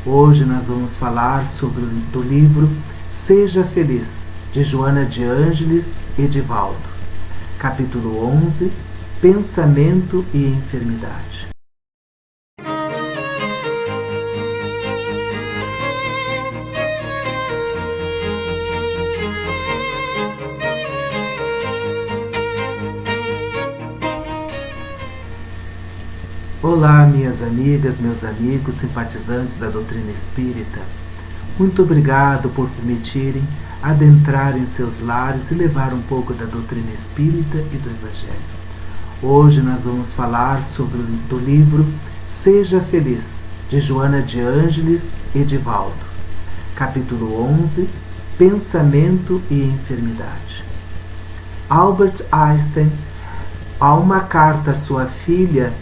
Hoje nós vamos falar do livro Seja Feliz, de Joana de Ângeles e Divaldo. Capítulo 11, Pensamento e Enfermidade. Olá, minhas amigas, meus amigos, simpatizantes da doutrina espírita. Muito obrigado por permitirem adentrar em seus lares e levar um pouco da doutrina espírita e do Evangelho. Hoje nós vamos falar do livro Seja Feliz, de Joana de Ângeles e Divaldo. Capítulo 11, Pensamento e Enfermidade. Albert Einstein, a uma carta à sua filha,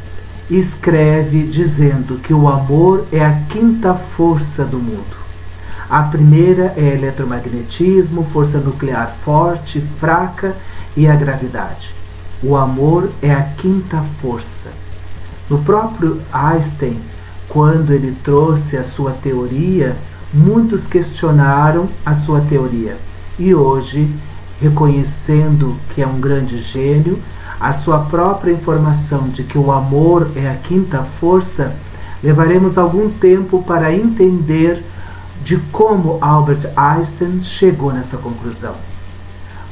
escreve dizendo que o amor é a quinta força do mundo. A primeira é eletromagnetismo, força nuclear forte, fraca e a gravidade. O amor é a quinta força. No próprio Einstein, quando ele trouxe a sua teoria, muitos questionaram a sua teoria. E hoje, reconhecendo que é um grande gênio, a sua própria informação de que o amor é a quinta força, levaremos algum tempo para entender de como Albert Einstein chegou nessa conclusão.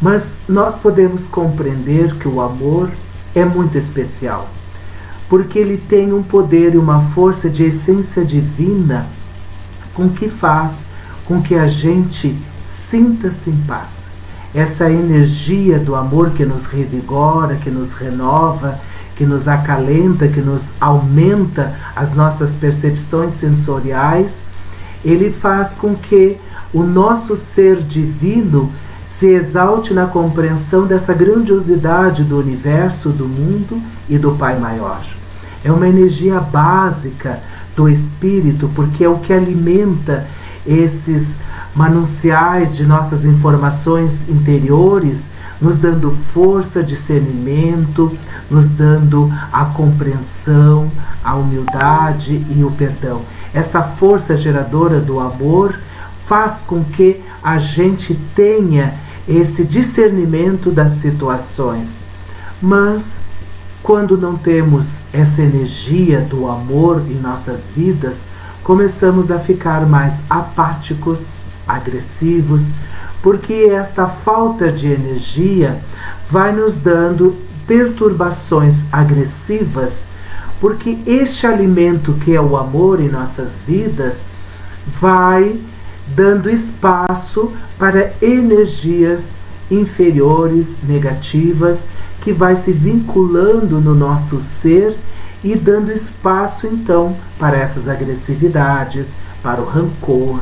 Mas nós podemos compreender que o amor é muito especial, porque ele tem um poder e uma força de essência divina com que faz com que a gente sinta-se em paz. Essa energia do amor que nos revigora, que nos renova, que nos acalenta, que nos aumenta as nossas percepções sensoriais, ele faz com que o nosso ser divino se exalte na compreensão dessa grandiosidade do universo, do mundo e do Pai Maior. É uma energia básica do espírito, porque é o que alimenta esses mananciais de nossas informações interiores, nos dando força, discernimento, nos dando a compreensão, a humildade e o perdão. Essa força geradora do amor faz com que a gente tenha esse discernimento das situações. Mas quando não temos essa energia do amor em nossas vidas, começamos a ficar mais apáticos, agressivos, porque esta falta de energia vai nos dando perturbações agressivas, porque este alimento que é o amor em nossas vidas vai dando espaço para energias inferiores, negativas, que vai se vinculando no nosso ser e dando espaço então para essas agressividades, para o rancor,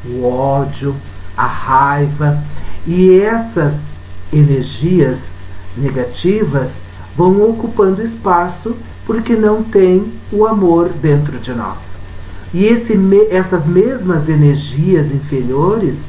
o ódio, a raiva, e essas energias negativas vão ocupando espaço porque não tem o amor dentro de nós. E essas mesmas energias inferiores,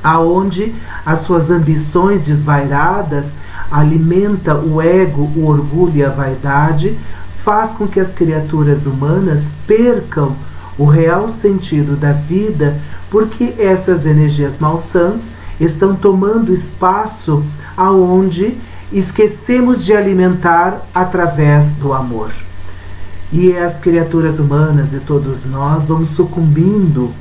aonde as suas ambições desvairadas alimenta o ego, o orgulho e a vaidade, faz com que as criaturas humanas percam o real sentido da vida, porque essas energias malsãs estão tomando espaço aonde esquecemos de alimentar através do amor. E as criaturas humanas e todos nós vamos sucumbindo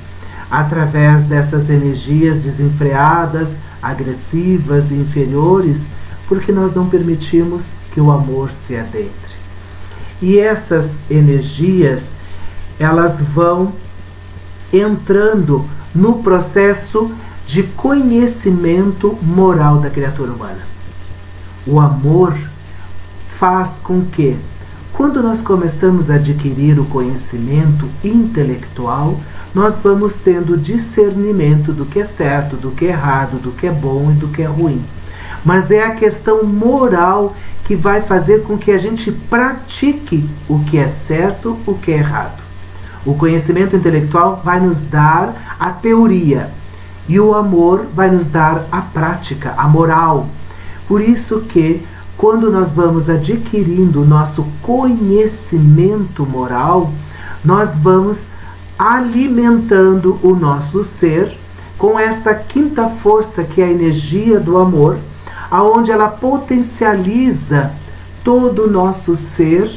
através dessas energias desenfreadas, agressivas e inferiores, porque nós não permitimos que o amor se adentre. E essas energias, elas vão entrando no processo de conhecimento moral da criatura humana. O amor faz com que, quando nós começamos a adquirir o conhecimento intelectual, nós vamos tendo discernimento do que é certo, do que é errado, do que é bom e do que é ruim. Mas é a questão moral que vai fazer com que a gente pratique o que é certo, o que é errado. O conhecimento intelectual vai nos dar a teoria e o amor vai nos dar a prática, a moral. Por isso que, quando nós vamos adquirindo o nosso conhecimento moral, nós vamos alimentando o nosso ser com esta quinta força, que é a energia do amor, aonde ela potencializa todo o nosso ser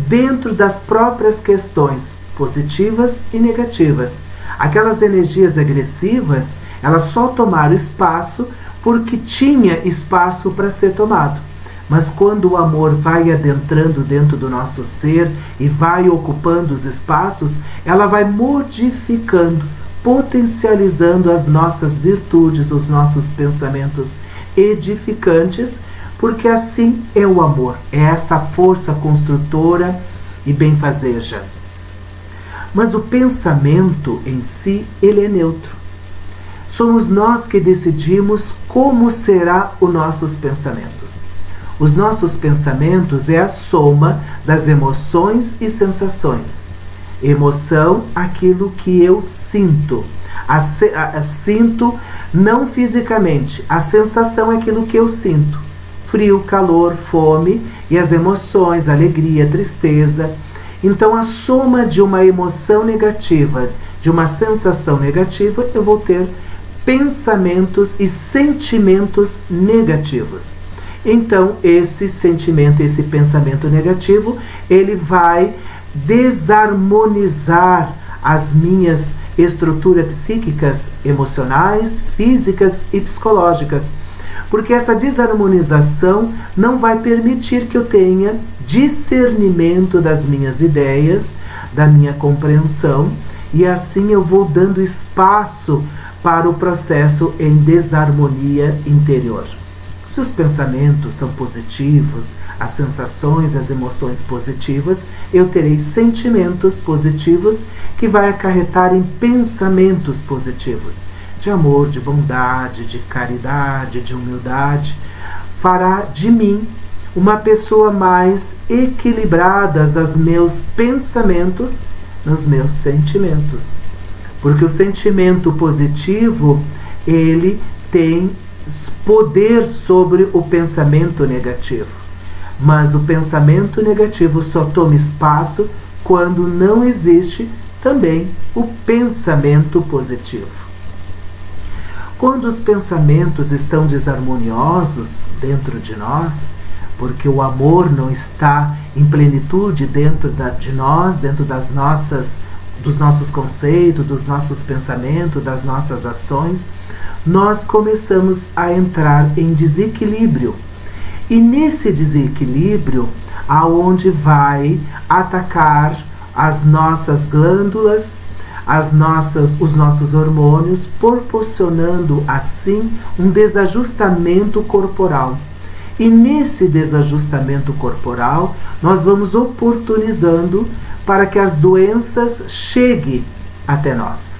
dentro das próprias questões positivas e negativas. Aquelas energias agressivas, elas só tomaram espaço porque tinha espaço para ser tomado. Mas quando o amor vai adentrando dentro do nosso ser e vai ocupando os espaços, ela vai modificando, potencializando as nossas virtudes, os nossos pensamentos edificantes, porque assim é o amor, é essa força construtora e benfazeja. Mas o pensamento em si, ele é neutro. Somos nós que decidimos como será os nossos pensamentos. Os nossos pensamentos é a soma das emoções e sensações. Emoção, aquilo que eu sinto. Sinto não fisicamente, a sensação é aquilo que eu sinto. Frio, calor, fome e as emoções, alegria, tristeza. Então, a soma de uma emoção negativa, de uma sensação negativa, eu vou ter pensamentos e sentimentos negativos. Então, esse sentimento, esse pensamento negativo, ele vai desarmonizar as minhas estruturas psíquicas, emocionais, físicas e psicológicas. Porque essa desarmonização não vai permitir que eu tenha discernimento das minhas ideias, da minha compreensão, e assim eu vou dando espaço para o processo em desarmonia interior. Se os pensamentos são positivos, as sensações, as emoções positivas, eu terei sentimentos positivos que vai acarretar em pensamentos positivos, de amor, de bondade, de caridade, de humildade. Fará de mim uma pessoa mais equilibrada dos meus pensamentos nos meus sentimentos. Porque o sentimento positivo, ele tem poder sobre o pensamento negativo. Mas o pensamento negativo só toma espaço quando não existe também o pensamento positivo. Quando os pensamentos estão desarmoniosos dentro de nós, porque o amor não está em plenitude dentro de nós, dentro dos nossos conceitos, dos nossos pensamentos, das nossas ações, nós começamos a entrar em desequilíbrio. E nesse desequilíbrio, aonde vai atacar as nossas glândulas, os nossos hormônios, proporcionando assim um desajustamento corporal. E nesse desajustamento corporal, nós vamos oportunizando para que as doenças cheguem até nós.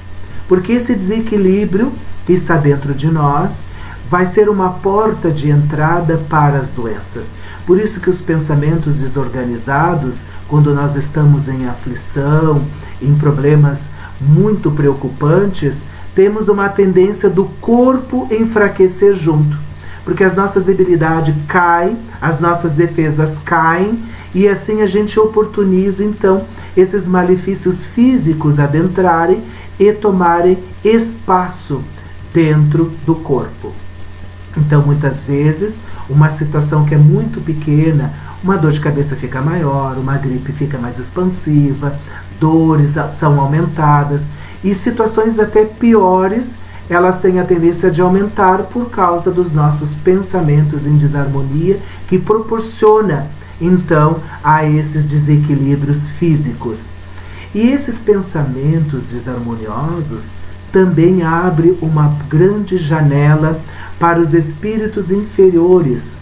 Porque esse desequilíbrio que está dentro de nós vai ser uma porta de entrada para as doenças. Por isso que os pensamentos desorganizados, quando nós estamos em aflição, em problemas muito preocupantes, temos uma tendência do corpo enfraquecer junto. Porque as nossas debilidades caem, as nossas defesas caem, e assim a gente oportuniza, então, esses malefícios físicos adentrarem e tomarem espaço dentro do corpo. Então, muitas vezes, uma situação que é muito pequena, uma dor de cabeça fica maior, uma gripe fica mais expansiva, dores são aumentadas, e situações até piores, elas têm a tendência de aumentar por causa dos nossos pensamentos em desarmonia, que proporciona, então, a esses desequilíbrios físicos. E esses pensamentos desarmoniosos também abrem uma grande janela para os espíritos inferiores,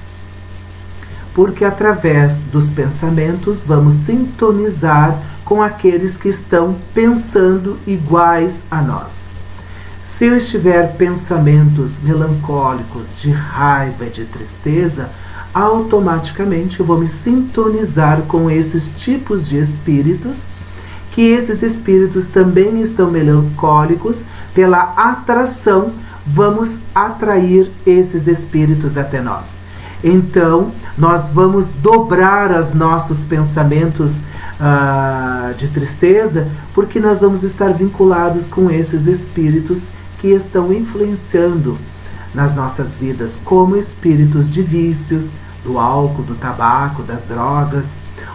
porque através dos pensamentos vamos sintonizar com aqueles que estão pensando iguais a nós. Se eu estiver pensamentos melancólicos, de raiva e de tristeza, automaticamente eu vou me sintonizar com esses tipos de espíritos, que esses espíritos também estão melancólicos. Pela atração, vamos atrair esses espíritos até nós. Então, nós vamos dobrar os nossos pensamentos de tristeza, porque nós vamos estar vinculados com esses espíritos que estão influenciando nas nossas vidas, como espíritos de vícios, do álcool, do tabaco, das drogas,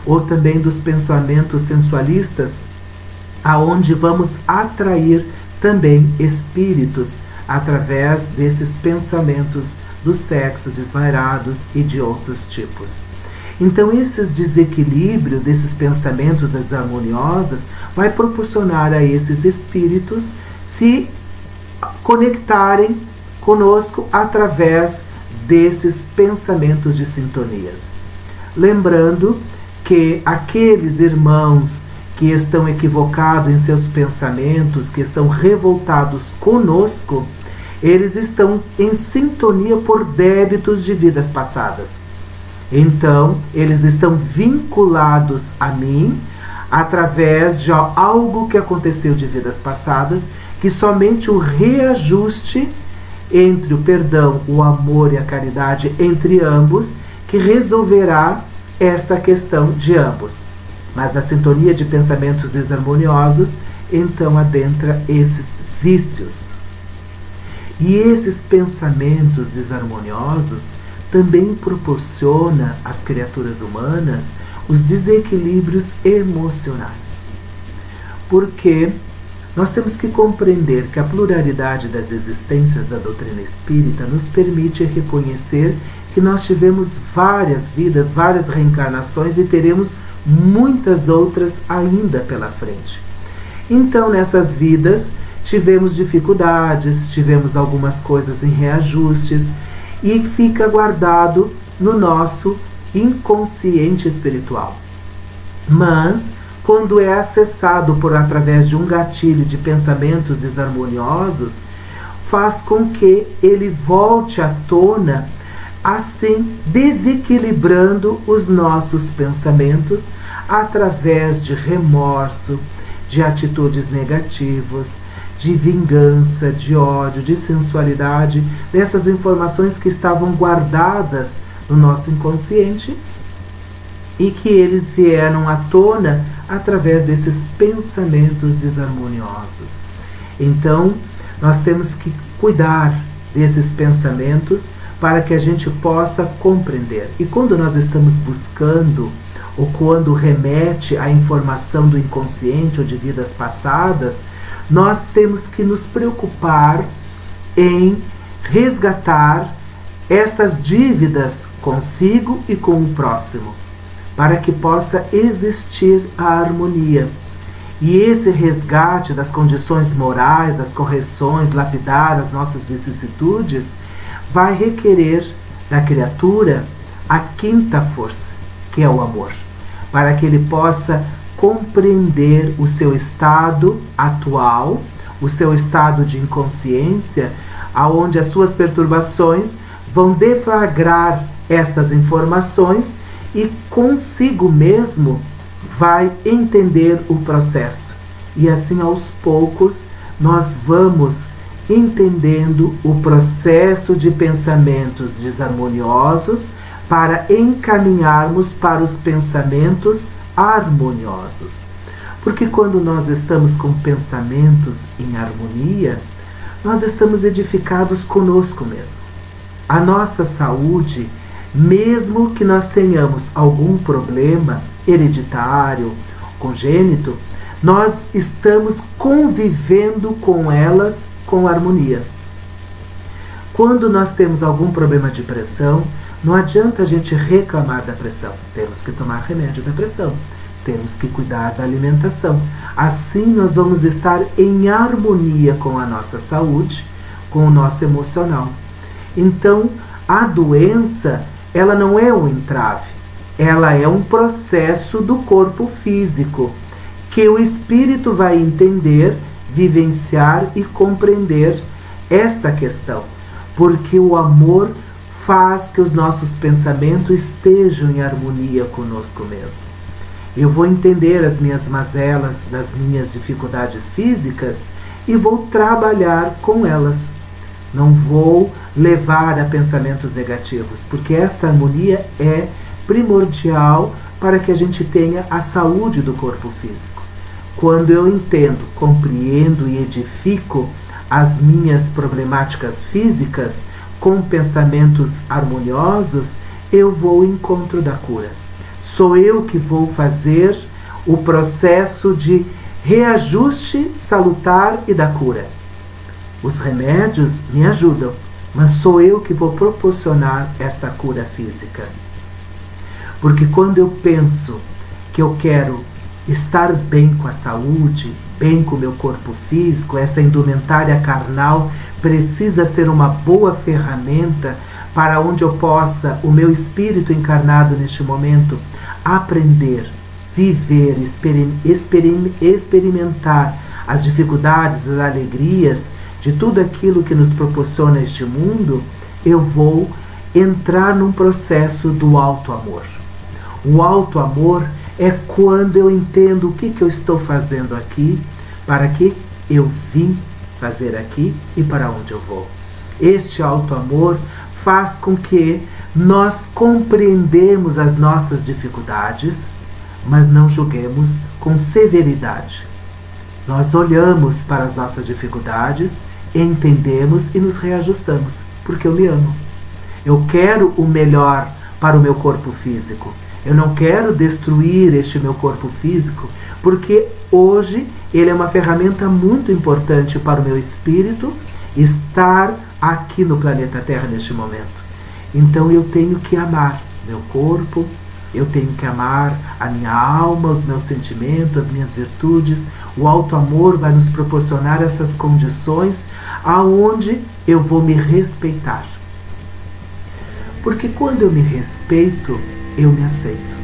ou também dos pensamentos sensualistas, aonde vamos atrair também espíritos através desses pensamentos do sexo desvairados e de outros tipos. Então, esses desequilíbrios desses pensamentos desarmoniosos vai proporcionar a esses espíritos se conectarem conosco através desses pensamentos de sintonias. Lembrando que aqueles irmãos que estão equivocados em seus pensamentos, que estão revoltados conosco, eles estão em sintonia por débitos de vidas passadas. Então, eles estão vinculados a mim através de algo que aconteceu de vidas passadas, que somente o reajuste entre o perdão, o amor e a caridade entre ambos, que resolverá esta questão de ambos. Mas a sintonia de pensamentos desarmoniosos, então, adentra esses vícios. E esses pensamentos desarmoniosos também proporciona às criaturas humanas os desequilíbrios emocionais. Porque nós temos que compreender que a pluralidade das existências da doutrina espírita nos permite reconhecer que nós tivemos várias vidas, várias reencarnações e teremos muitas outras ainda pela frente. Então, nessas vidas, tivemos dificuldades, tivemos algumas coisas em reajustes e fica guardado no nosso inconsciente espiritual. Mas, quando é acessado por através de um gatilho de pensamentos desarmoniosos, faz com que ele volte à tona, assim desequilibrando os nossos pensamentos através de remorso, de atitudes negativas, de vingança, de ódio, de sensualidade, dessas informações que estavam guardadas no nosso inconsciente e que eles vieram à tona através desses pensamentos desarmoniosos. Então, nós temos que cuidar desses pensamentos para que a gente possa compreender. E quando nós estamos buscando, ou quando remete à informação do inconsciente ou de vidas passadas, nós temos que nos preocupar em resgatar estas dívidas consigo e com o próximo, para que possa existir a harmonia. E esse resgate das condições morais, das correções, lapidar as nossas vicissitudes, vai requerer da criatura a quinta força, que é o amor, para que ele possa compreender o seu estado atual, o seu estado de inconsciência, aonde as suas perturbações vão deflagrar essas informações e consigo mesmo vai entender o processo. E assim, aos poucos, nós vamos entendendo o processo de pensamentos desarmoniosos para encaminharmos para os pensamentos harmoniosos. Porque quando nós estamos com pensamentos em harmonia, nós estamos edificados conosco mesmo. A nossa saúde, mesmo que nós tenhamos algum problema hereditário, congênito, nós estamos convivendo com elas com harmonia. Quando nós temos algum problema de pressão, não adianta a gente reclamar da pressão. Temos que tomar remédio da pressão. Temos que cuidar da alimentação. Assim nós vamos estar em harmonia com a nossa saúde, com o nosso emocional. Então, a doença, ela não é um entrave. Ela é um processo do corpo físico, que o espírito vai entender, vivenciar e compreender esta questão. Porque o amor faz que os nossos pensamentos estejam em harmonia conosco mesmo. Eu vou entender as minhas mazelas, das minhas dificuldades físicas e vou trabalhar com elas. não vou levar a pensamentos negativos, porque esta harmonia é primordial para que a gente tenha a saúde do corpo físico. Quando eu entendo, compreendo e edifico as minhas problemáticas físicas com pensamentos harmoniosos, eu vou ao encontro da cura. Sou eu que vou fazer o processo de reajuste salutar e da cura. Os remédios me ajudam, mas sou eu que vou proporcionar esta cura física. Porque quando eu penso que eu quero estar bem com a saúde, bem com o meu corpo físico, essa indumentária carnal precisa ser uma boa ferramenta para onde eu possa, o meu espírito encarnado neste momento, aprender, viver, experimentar as dificuldades, as alegrias de tudo aquilo que nos proporciona este mundo, eu vou entrar num processo do auto-amor. O auto-amor é quando eu entendo o que eu estou fazendo aqui, para que eu vim fazer aqui e para onde eu vou. Este auto-amor faz com que nós compreendemos as nossas dificuldades, mas não julguemos com severidade. Nós olhamos para as nossas dificuldades, entendemos e nos reajustamos, porque eu me amo. Eu quero o melhor para o meu corpo físico. Eu não quero destruir este meu corpo físico, porque hoje ele é uma ferramenta muito importante para o meu espírito estar aqui no planeta Terra neste momento. Então eu tenho que amar meu corpo, eu tenho que amar a minha alma, os meus sentimentos, as minhas virtudes. O auto-amor vai nos proporcionar essas condições aonde eu vou me respeitar. Porque quando eu me respeito, eu me aceito.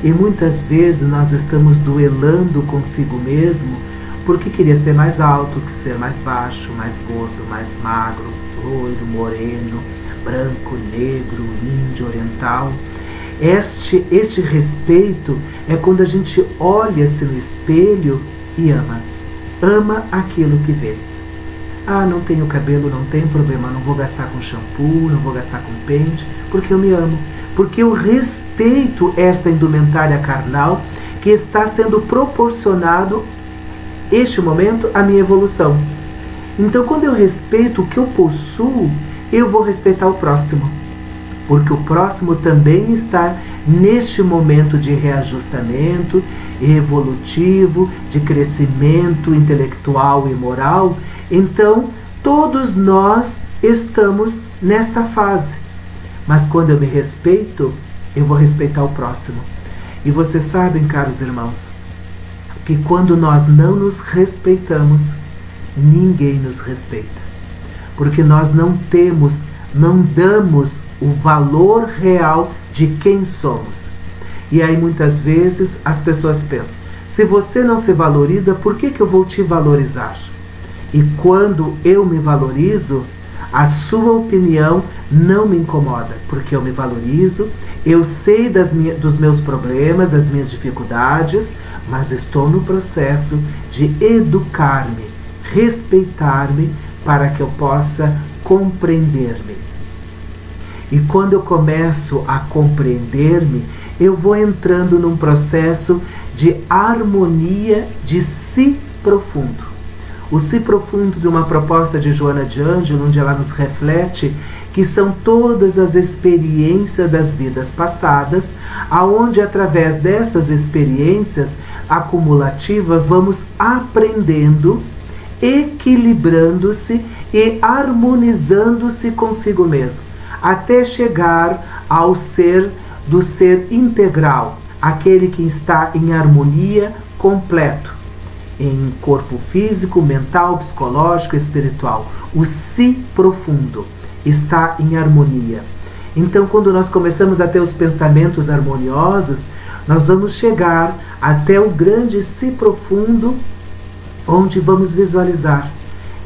E muitas vezes nós estamos duelando consigo mesmo porque queria ser mais alto que ser mais baixo, mais gordo, mais magro, loiro, moreno, branco, negro, índio, oriental. Este respeito é quando a gente olha-se no espelho e ama. Ama aquilo que vê. Ah, não tenho cabelo, não tem problema, não vou gastar com shampoo, não vou gastar com pente, porque eu me amo. Porque eu respeito esta indumentária carnal que está sendo proporcionado, este momento, a minha evolução. Então, quando eu respeito o que eu possuo, eu vou respeitar o próximo. Porque o próximo também está neste momento de reajustamento evolutivo, de crescimento intelectual e moral. Então, todos nós estamos nesta fase. Mas quando eu me respeito, eu vou respeitar o próximo. E vocês sabem, caros irmãos, que quando nós não nos respeitamos, ninguém nos respeita. Porque nós não damos o valor real de quem somos. E aí muitas vezes as pessoas pensam, se você não se valoriza, por que eu vou te valorizar? E quando eu me valorizo, a sua opinião não me incomoda, porque eu me valorizo, eu sei dos meus problemas, das minhas dificuldades, mas estou no processo de educar-me, respeitar-me, para que eu possa compreender-me. E quando eu começo a compreender-me, eu vou entrando num processo de harmonia de si profundo. O si profundo de uma proposta de Joana de Ângelo, onde ela nos reflete que são todas as experiências das vidas passadas, aonde através dessas experiências acumulativas vamos aprendendo, equilibrando-se e harmonizando-se consigo mesmo, até chegar ao ser do ser integral, aquele que está em harmonia completo, em corpo físico, mental, psicológico e espiritual. O si profundo está em harmonia. Então, quando nós começamos a ter os pensamentos harmoniosos, nós vamos chegar até o grande si profundo, onde vamos visualizar.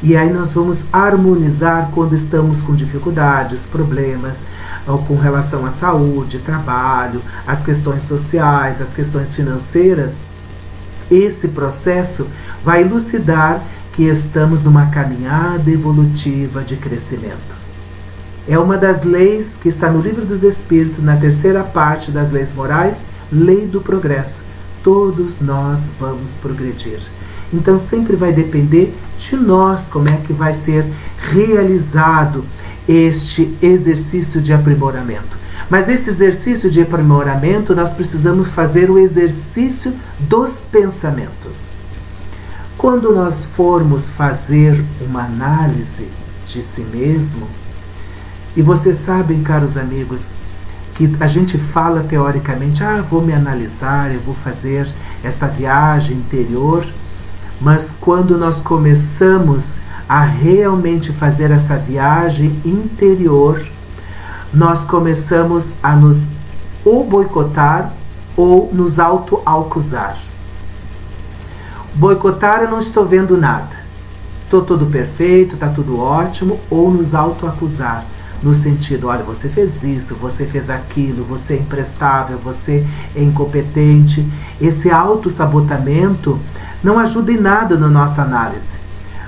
E aí nós vamos harmonizar quando estamos com dificuldades, problemas, ou com relação à saúde, trabalho, as questões sociais, as questões financeiras. Esse processo vai elucidar que estamos numa caminhada evolutiva de crescimento. É uma das leis que está no Livro dos Espíritos, na terceira parte das leis morais, lei do progresso. Todos nós vamos progredir. Então sempre vai depender de nós como é que vai ser realizado este exercício de aprimoramento. Mas esse exercício de aprimoramento, nós precisamos fazer o exercício dos pensamentos. Quando nós formos fazer uma análise de si mesmo, e vocês sabem, caros amigos, que a gente fala teoricamente, vou me analisar, eu vou fazer esta viagem interior, mas quando nós começamos a realmente fazer essa viagem interior, nós começamos a nos ou boicotar ou nos auto-acusar. Boicotar, eu não estou vendo nada, estou tudo perfeito, está tudo ótimo, ou nos auto-acusar. No sentido, olha, você fez isso, você fez aquilo, você é imprestável, você é incompetente. Esse autossabotamento não ajuda em nada na nossa análise.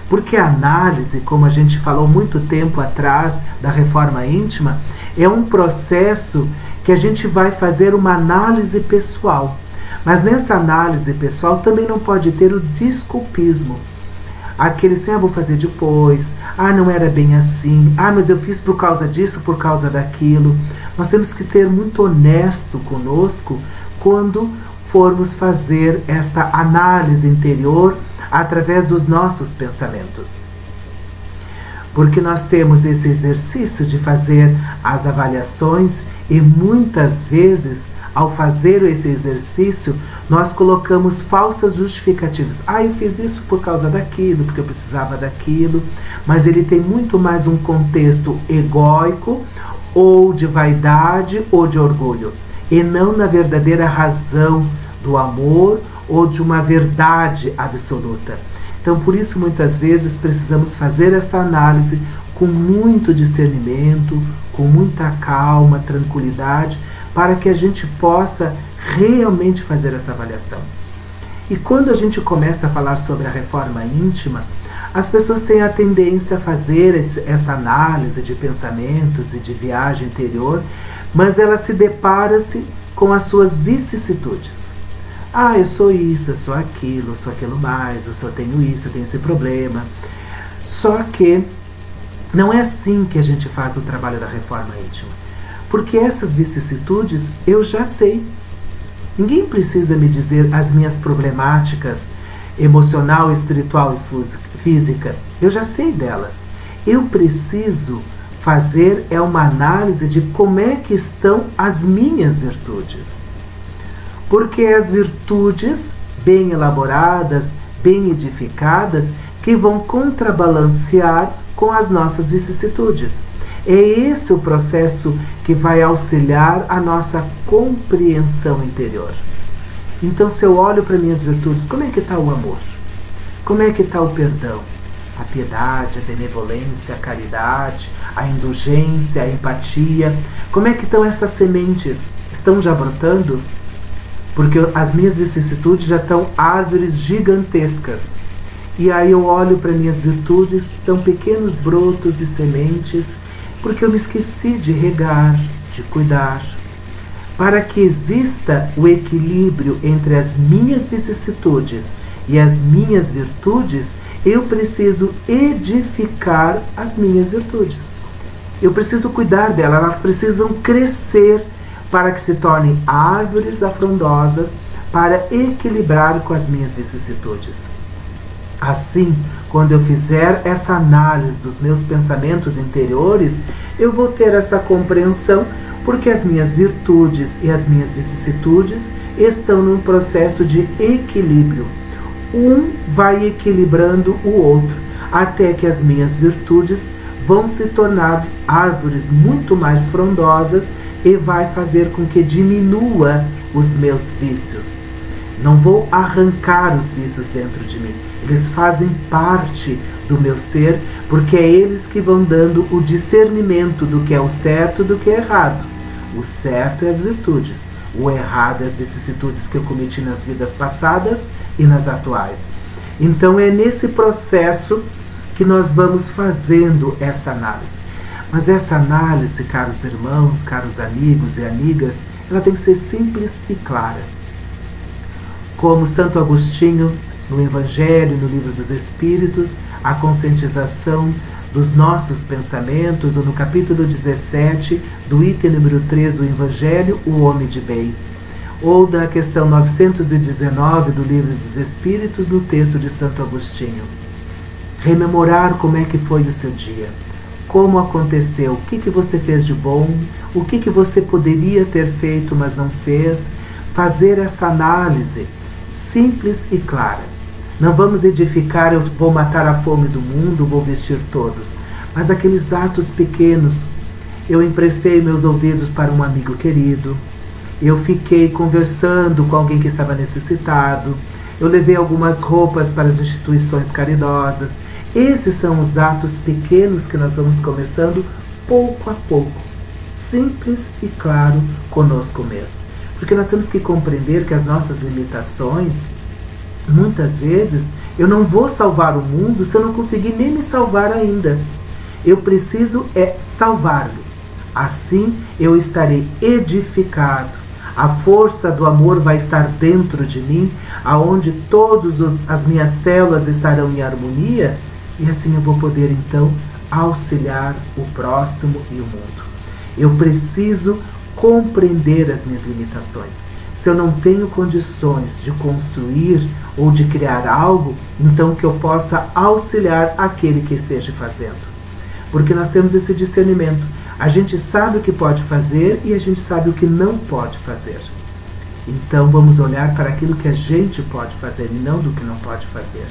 Porque a análise, como a gente falou muito tempo atrás da reforma íntima, é um processo que a gente vai fazer uma análise pessoal. Mas nessa análise pessoal também não pode ter o desculpismo. Aquele assim, vou fazer depois, não era bem assim, mas eu fiz por causa disso, por causa daquilo. Nós temos que ser muito honesto conosco quando formos fazer esta análise interior através dos nossos pensamentos. Porque nós temos esse exercício de fazer as avaliações e muitas vezes, ao fazer esse exercício, nós colocamos falsas justificativas. Eu fiz isso por causa daquilo, porque eu precisava daquilo. Mas ele tem muito mais um contexto egóico, ou de vaidade, ou de orgulho. E não na verdadeira razão do amor, ou de uma verdade absoluta. Então, por isso, muitas vezes, precisamos fazer essa análise com muito discernimento, com muita calma, tranquilidade, para que a gente possa realmente fazer essa avaliação. E quando a gente começa a falar sobre a reforma íntima, as pessoas têm a tendência a fazer essa análise de pensamentos e de viagem interior, mas ela se depara-se com as suas vicissitudes. Eu sou isso, eu sou aquilo mais, eu só tenho isso, eu tenho esse problema. Só que não é assim que a gente faz o trabalho da reforma íntima. Porque essas vicissitudes eu já sei. Ninguém precisa me dizer as minhas problemáticas emocional, espiritual e física. Eu já sei delas. Eu preciso fazer uma análise de como é que estão as minhas virtudes. Porque as virtudes bem elaboradas, bem edificadas, que vão contrabalancear com as nossas vicissitudes. É esse o processo que vai auxiliar a nossa compreensão interior. Então, se eu olho para minhas virtudes, como é que está o amor? Como é que está o perdão? A piedade, a benevolência, a caridade, a indulgência, a empatia. Como é que estão essas sementes? Estão já brotando? Porque as minhas vicissitudes já estão árvores gigantescas. E aí eu olho para minhas virtudes, estão pequenos brotos e sementes, porque eu me esqueci de regar, de cuidar. Para que exista o equilíbrio entre as minhas vicissitudes e as minhas virtudes, eu preciso edificar as minhas virtudes. Eu preciso cuidar delas, elas precisam crescer para que se tornem árvores afrondosas para equilibrar com as minhas vicissitudes. Assim, quando eu fizer essa análise dos meus pensamentos interiores, eu vou ter essa compreensão, porque as minhas virtudes e as minhas vicissitudes estão num processo de equilíbrio. Um vai equilibrando o outro, até que as minhas virtudes vão se tornar árvores muito mais frondosas e vai fazer com que diminua os meus vícios. Não vou arrancar os vícios dentro de mim. Eles fazem parte do meu ser, porque é eles que vão dando o discernimento do que é o certo e do que é errado. O certo é as virtudes, o errado é as vicissitudes que eu cometi nas vidas passadas e nas atuais. Então é nesse processo que nós vamos fazendo essa análise. Mas essa análise, caros irmãos, caros amigos e amigas, ela tem que ser simples e clara. Como Santo Agostinho, no Evangelho, no Livro dos Espíritos, a conscientização dos nossos pensamentos, ou no capítulo 17 do item número 3 do Evangelho, o homem de bem. Ou da questão 919 do Livro dos Espíritos, no texto de Santo Agostinho. Rememorar como é que foi o seu dia. Como aconteceu, o que você fez de bom, o que você poderia ter feito, mas não fez. Fazer essa análise simples e clara. Não vamos edificar, eu vou matar a fome do mundo, vou vestir todos. Mas aqueles atos pequenos. Eu emprestei meus ouvidos para um amigo querido. Eu fiquei conversando com alguém que estava necessitado. Eu levei algumas roupas para as instituições caridosas. Esses são os atos pequenos que nós vamos começando pouco a pouco. Simples e claro conosco mesmo. Porque nós temos que compreender que as nossas limitações, muitas vezes, eu não vou salvar o mundo se eu não conseguir nem me salvar ainda. Eu preciso salvar-me. Assim eu estarei edificado. A força do amor vai estar dentro de mim, aonde todas as minhas células estarão em harmonia, e assim eu vou poder então auxiliar o próximo e o mundo. Eu preciso compreender as minhas limitações. Se eu não tenho condições de construir ou de criar algo, então que eu possa auxiliar aquele que esteja fazendo. Porque nós temos esse discernimento. A gente sabe o que pode fazer e a gente sabe o que não pode fazer. Então vamos olhar para aquilo que a gente pode fazer e não do que não pode fazer.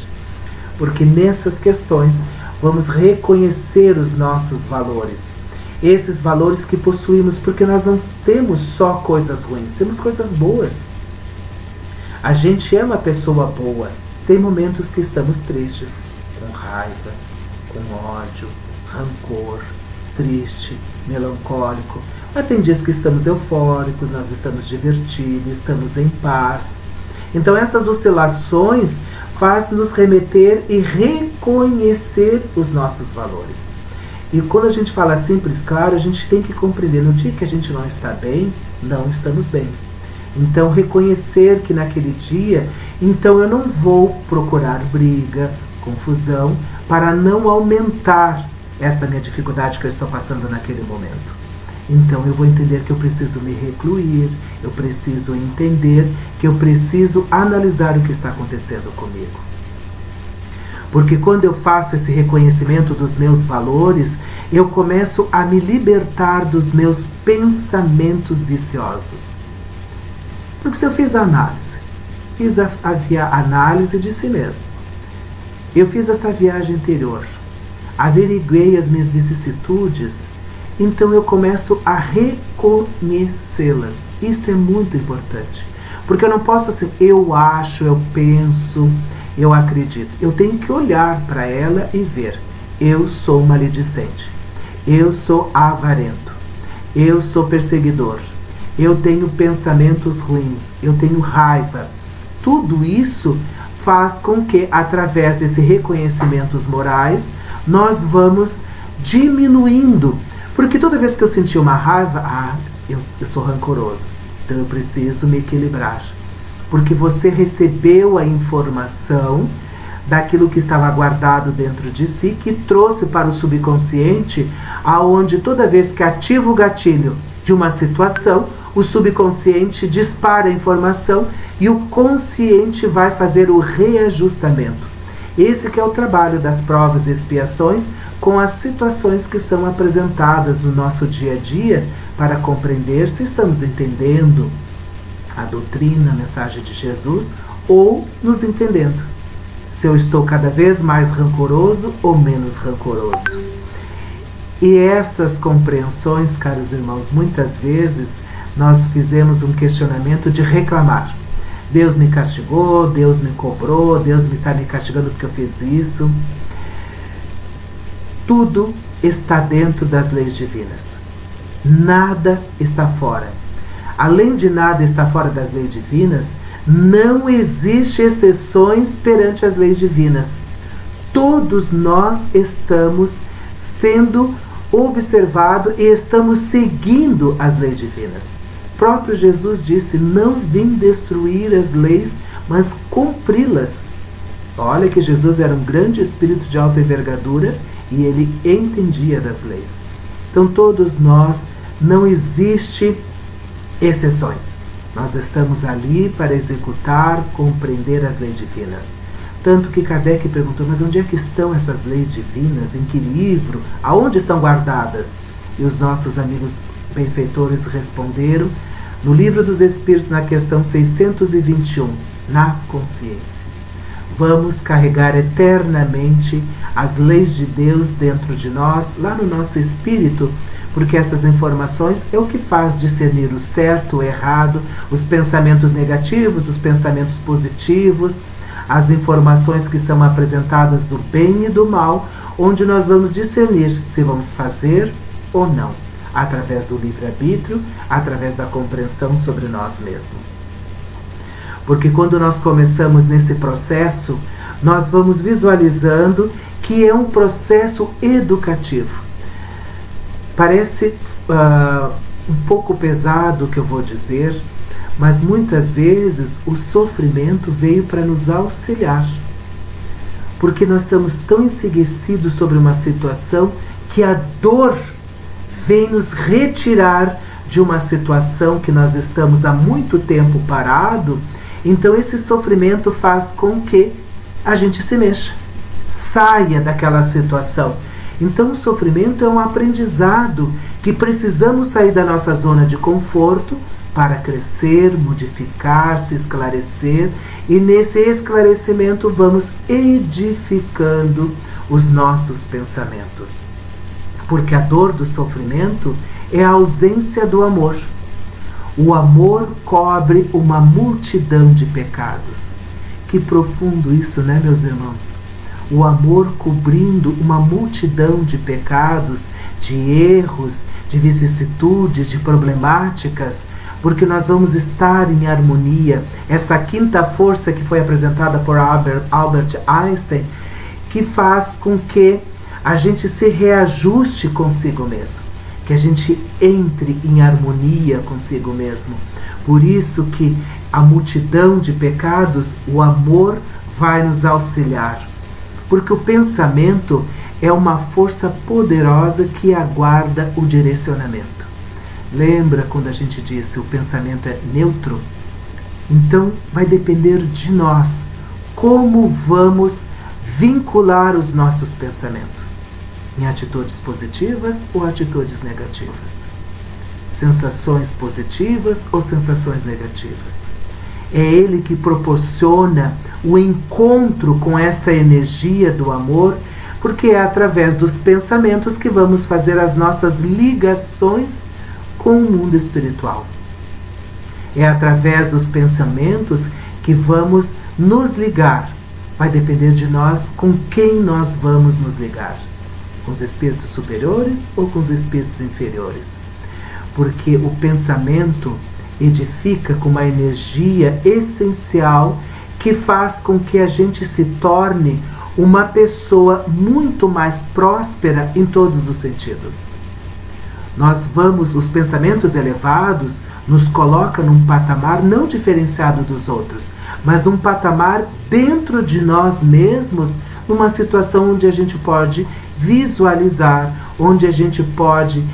Porque nessas questões vamos reconhecer os nossos valores. Esses valores que possuímos, porque nós não temos só coisas ruins, temos coisas boas. A gente é uma pessoa boa. Tem momentos que estamos tristes, com raiva, com ódio, rancor, triste, melancólico. Mas tem dias que estamos eufóricos, nós estamos divertidos, estamos em paz. Então essas oscilações fazem nos remeter e reconhecer os nossos valores. E quando a gente fala simples, claro, a gente tem que compreender, no dia que a gente não está bem, não estamos bem. Então reconhecer que naquele dia, então eu não vou procurar briga, confusão, para não aumentar esta minha dificuldade que eu estou passando naquele momento. Então eu vou entender que eu preciso me recluir, eu preciso entender que eu preciso analisar o que está acontecendo comigo. Porque quando eu faço esse reconhecimento dos meus valores, eu começo a me libertar dos meus pensamentos viciosos. Porque se eu fiz a análise, fiz a análise de si mesmo, eu fiz essa viagem interior, averiguei as minhas vicissitudes, então eu começo a reconhecê-las. Isto é muito importante. Porque eu não posso assim, eu acho, eu penso, eu acredito. Eu tenho que olhar para ela e ver. Eu sou maledicente. Eu sou avarento. Eu sou perseguidor. Eu tenho pensamentos ruins. Eu tenho raiva. Tudo isso faz com que, através desses reconhecimentos morais, nós vamos diminuindo. Porque toda vez que eu sentir uma raiva, eu sou rancoroso. Então eu preciso me equilibrar. Porque você recebeu a informação daquilo que estava guardado dentro de si, que trouxe para o subconsciente, aonde toda vez que ativa o gatilho de uma situação, o subconsciente dispara a informação e o consciente vai fazer o reajustamento. Esse que é o trabalho das provas e expiações com as situações que são apresentadas no nosso dia a dia para compreender se estamos entendendo a doutrina, a mensagem de Jesus ou nos entendendo. Se eu estou cada vez mais rancoroso ou menos rancoroso. E essas compreensões, caros irmãos, muitas vezes nós fizemos um questionamento de reclamar. Deus me castigou, Deus me cobrou, Deus está me castigando porque eu fiz isso. Tudo está dentro das leis divinas. Nada está fora. Além de nada estar fora das leis divinas, Não existe exceções perante as leis divinas. Todos nós estamos sendo observados e estamos seguindo as leis divinas. O próprio Jesus disse: não vim destruir as leis, mas cumpri-las. Olha que Jesus era um grande espírito de alta envergadura e ele entendia das leis. Então todos nós, não existe exceções. Nós estamos ali para executar, compreender as leis divinas. Tanto que Kardec perguntou: mas onde é que estão essas leis divinas? Em que livro? Aonde estão guardadas? E os nossos amigos benfeitores responderam no Livro dos Espíritos, na questão 621, na consciência. Vamos carregar eternamente as leis de Deus dentro de nós, lá no nosso espírito, porque essas informações é o que faz discernir o certo, o errado, os pensamentos negativos, os pensamentos positivos, as informações que são apresentadas do bem e do mal, onde nós vamos discernir se vamos fazer ou não, através do livre-arbítrio, através da compreensão sobre nós mesmos. Porque quando nós começamos nesse processo, nós vamos visualizando que é um processo educativo. Parece um pouco pesado o que eu vou dizer, mas muitas vezes o sofrimento veio para nos auxiliar. Porque nós estamos tão enseguecidos sobre uma situação que a dor vem nos retirar de uma situação que nós estamos há muito tempo parado. Então esse sofrimento faz com que a gente se mexa, saia daquela situação. Então o sofrimento é um aprendizado que precisamos sair da nossa zona de conforto para crescer, modificar, se esclarecer, e nesse esclarecimento vamos edificando os nossos pensamentos. Porque a dor do sofrimento é a ausência do amor. O amor cobre uma multidão de pecados. Que profundo isso, né, meus irmãos? O amor cobrindo uma multidão de pecados, de erros, de vicissitudes, de problemáticas, porque nós vamos estar em harmonia. Essa quinta força que foi apresentada por Albert Einstein, que faz com que a gente se reajuste consigo mesmo, que a gente entre em harmonia consigo mesmo. Por isso que a multidão de pecados, o amor vai nos auxiliar. Porque o pensamento é uma força poderosa que aguarda o direcionamento. Lembra quando a gente disse o pensamento é neutro? Então vai depender de nós como vamos vincular os nossos pensamentos. Em atitudes positivas ou atitudes negativas? Sensações positivas ou sensações negativas? É ele que proporciona o encontro com essa energia do amor, porque é através dos pensamentos que vamos fazer as nossas ligações com o mundo espiritual. É através dos pensamentos que vamos nos ligar. Vai depender de nós com quem nós vamos nos ligar. Com os espíritos superiores ou com os espíritos inferiores. Porque o pensamento edifica com uma energia essencial que faz com que a gente se torne uma pessoa muito mais próspera em todos os sentidos. Os pensamentos elevados nos colocam num patamar não diferenciado dos outros, mas num patamar dentro de nós mesmos, numa situação onde a gente pode visualizar, onde a gente pode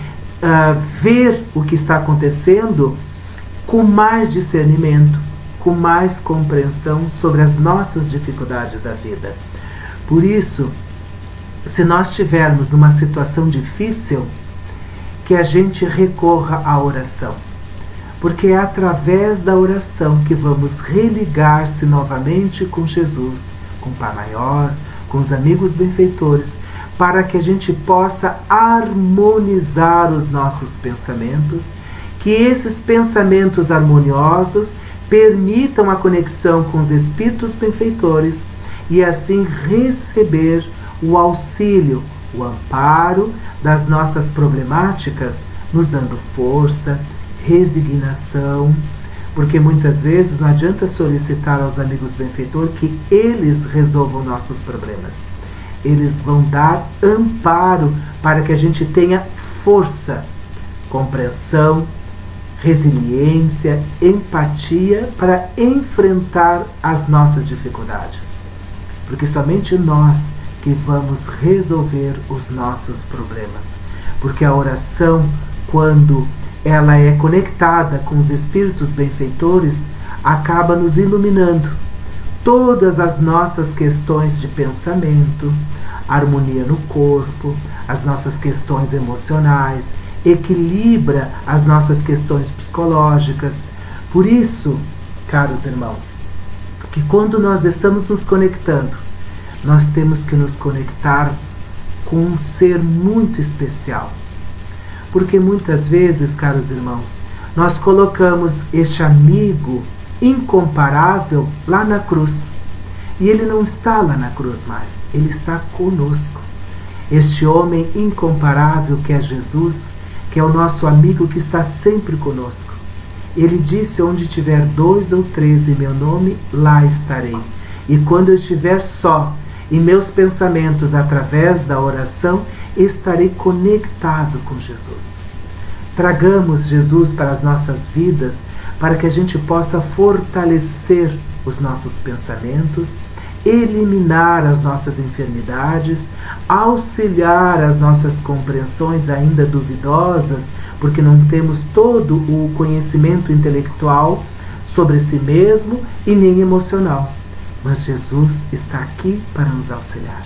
ver o que está acontecendo com mais discernimento, com mais compreensão sobre as nossas dificuldades da vida. Por isso, se nós estivermos numa situação difícil, que a gente recorra à oração. Porque é através da oração que vamos religar-se novamente com Jesus, com o Pai Maior, com os amigos benfeitores, para que a gente possa harmonizar os nossos pensamentos, que esses pensamentos harmoniosos permitam a conexão com os espíritos benfeitores e assim receber o auxílio, o amparo das nossas problemáticas, nos dando força, resignação, Porque muitas vezes não adianta solicitar aos amigos benfeitores que eles resolvam nossos problemas. Eles vão dar amparo para que a gente tenha força, compreensão, resiliência, empatia para enfrentar as nossas dificuldades. Porque somente nós que vamos resolver os nossos problemas. Porque a oração, quando ela é conectada com os espíritos benfeitores, acaba nos iluminando todas as nossas questões de pensamento, harmonia no corpo, as nossas questões emocionais, equilibra as nossas questões psicológicas. Por isso, caros irmãos, que quando nós estamos nos conectando, nós temos que nos conectar com um ser muito especial. Porque muitas vezes, caros irmãos, nós colocamos este amigo incomparável lá na cruz. E ele não está lá na cruz mais, ele está conosco. Este homem incomparável que é Jesus, que é o nosso amigo que está sempre conosco. Ele disse: onde tiver 2 ou 3 em meu nome, lá estarei. E quando eu estiver só, em meus pensamentos, através da oração, estarei conectado com Jesus. Tragamos Jesus para as nossas vidas, para que a gente possa fortalecer os nossos pensamentos, eliminar as nossas enfermidades, auxiliar as nossas compreensões ainda duvidosas, porque não temos todo o conhecimento intelectual sobre si mesmo e nem emocional. Mas Jesus está aqui para nos auxiliar.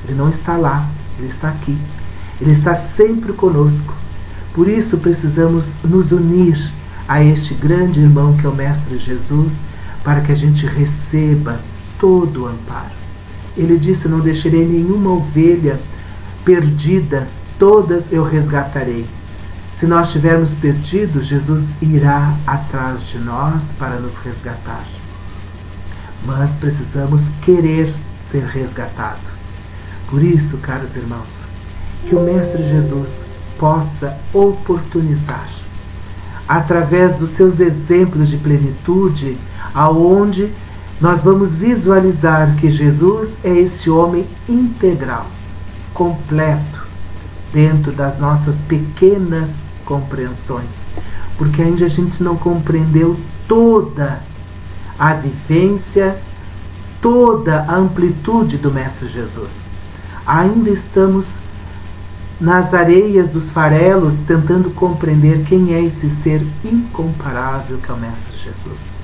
Ele não está lá, ele está aqui. Ele está sempre conosco. Por isso precisamos nos unir a este grande irmão que é o Mestre Jesus, para que a gente receba todo o amparo. Ele disse: não deixarei nenhuma ovelha perdida, todas eu resgatarei. Se nós estivermos perdidos, Jesus irá atrás de nós para nos resgatar. Mas precisamos querer ser resgatado. Por isso, caros irmãos, que o Mestre Jesus possa oportunizar, através dos seus exemplos de plenitude, aonde nós vamos visualizar que Jesus é esse homem integral, completo, dentro das nossas pequenas compreensões, porque ainda a gente não compreendeu toda a vivência, toda a amplitude do Mestre Jesus. Ainda estamos nas areias dos farelos tentando compreender quem é esse ser incomparável que é o Mestre Jesus.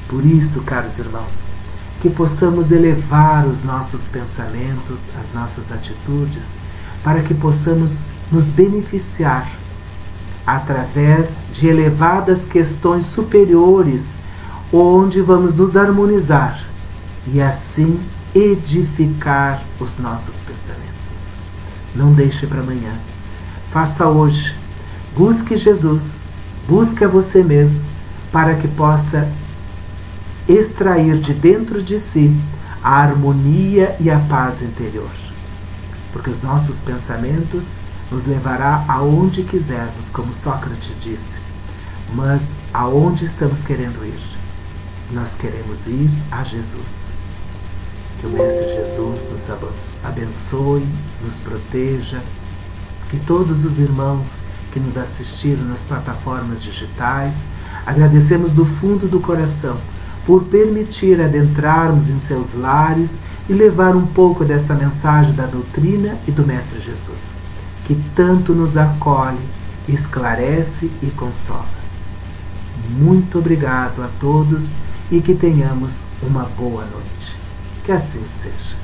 Por isso, caros irmãos, que possamos elevar os nossos pensamentos, as nossas atitudes, para que possamos nos beneficiar através de elevadas questões superiores, onde vamos nos harmonizar e assim edificar os nossos pensamentos. Não deixe para amanhã. Faça hoje. Busque Jesus. Busque a você mesmo, para que possa extrair de dentro de si a harmonia e a paz interior. Porque os nossos pensamentos nos levará aonde quisermos, como Sócrates disse. Mas aonde estamos querendo ir? Nós queremos ir a Jesus. Que o Mestre Jesus nos abençoe, nos proteja, que todos os irmãos que nos assistiram nas plataformas digitais, agradecemos do fundo do coração por permitir adentrarmos em seus lares e levar um pouco dessa mensagem da doutrina e do Mestre Jesus, que tanto nos acolhe, esclarece e consola. Muito obrigado a todos e que tenhamos uma boa noite. Que assim seja.